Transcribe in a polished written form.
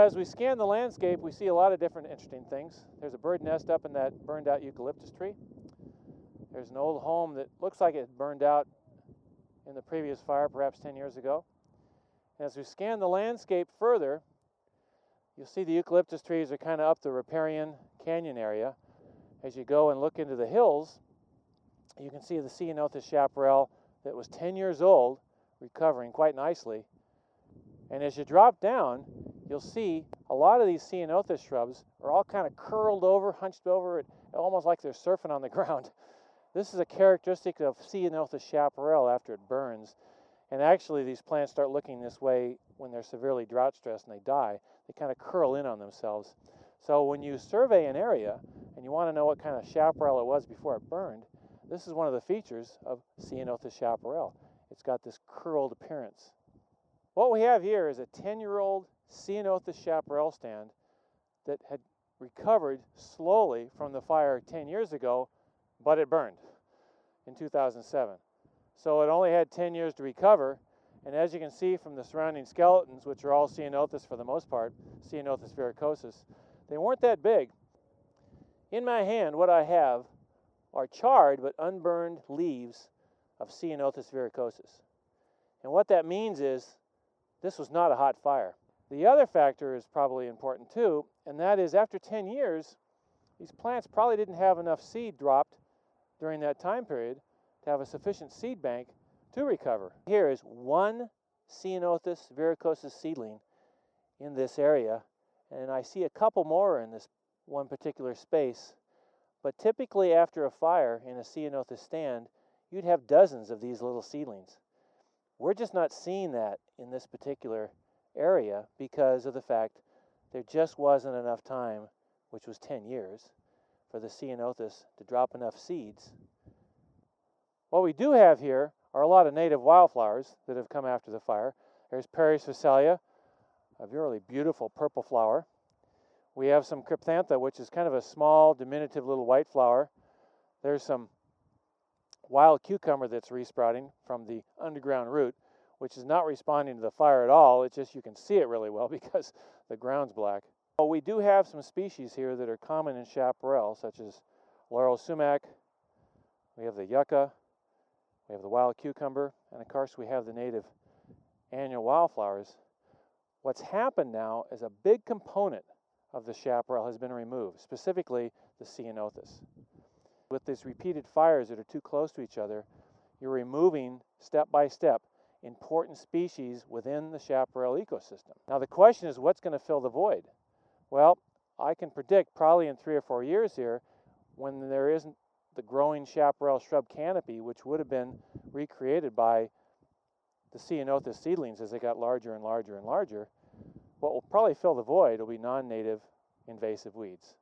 as we scan the landscape, we see a lot of different interesting things. There's a bird nest up in that burned out eucalyptus tree. There's an old home that looks like it burned out in the previous fire, perhaps 10 years ago. And as we scan the landscape further, you'll see the eucalyptus trees are kind of up the riparian canyon area. As you go and look into the hills, you can see the Ceanothus chaparral that was 10 years old recovering quite nicely. And as you drop down, you'll see a lot of these Ceanothus shrubs are all kind of curled over, hunched over, almost like they're surfing on the ground. This is a characteristic of Ceanothus chaparral after it burns. And actually, these plants start looking this way when they're severely drought stressed and they die. They kind of curl in on themselves. So when you survey an area and you want to know what kind of chaparral it was before it burned, this is one of the features of Ceanothus chaparral. It's got this curled appearance. What we have here is a 10-year-old Ceanothus chaparral stand that had recovered slowly from the fire 10 years ago, but it burned in 2007. So it only had 10 years to recover, and as you can see from the surrounding skeletons, which are all Ceanothus for the most part, Ceanothus verrucosus, they weren't that big. In my hand, what I have are charred but unburned leaves of Ceanothus verrucosus. And what that means is this was not a hot fire. The other factor is probably important too, and that is after 10 years, these plants probably didn't have enough seed dropped during that time period to have a sufficient seed bank to recover. Here is one Ceanothus verrucosus seedling in this area, and I see a couple more in this one particular space. But typically after a fire in a Ceanothus stand, you'd have dozens of these little seedlings. We're just not seeing that in this particular area because of the fact there just wasn't enough time, which was 10 years, for the Ceanothus to drop enough seeds. What we do have here are a lot of native wildflowers that have come after the fire. There's Paris Phacelia, a really beautiful purple flower. We have some Crypthantha, which is kind of a small, diminutive little white flower. There's some wild cucumber that's resprouting from the underground root, which is not responding to the fire at all. It's just you can see it really well because the ground's black. Well, we do have some species here that are common in chaparral, such as laurel sumac. We have the yucca. We have the wild cucumber. And of course, we have the native annual wildflowers. What's happened now is a big component of the chaparral has been removed, specifically the Ceanothus. With these repeated fires that are too close to each other, you're removing, step by step, important species within the chaparral ecosystem. Now the question is, what's going to fill the void? Well, I can predict probably in 3 or 4 years here, when there isn't the growing chaparral shrub canopy, which would have been recreated by the Ceanothus seedlings as they got larger and larger and larger, what will probably fill the void will be non-native invasive weeds.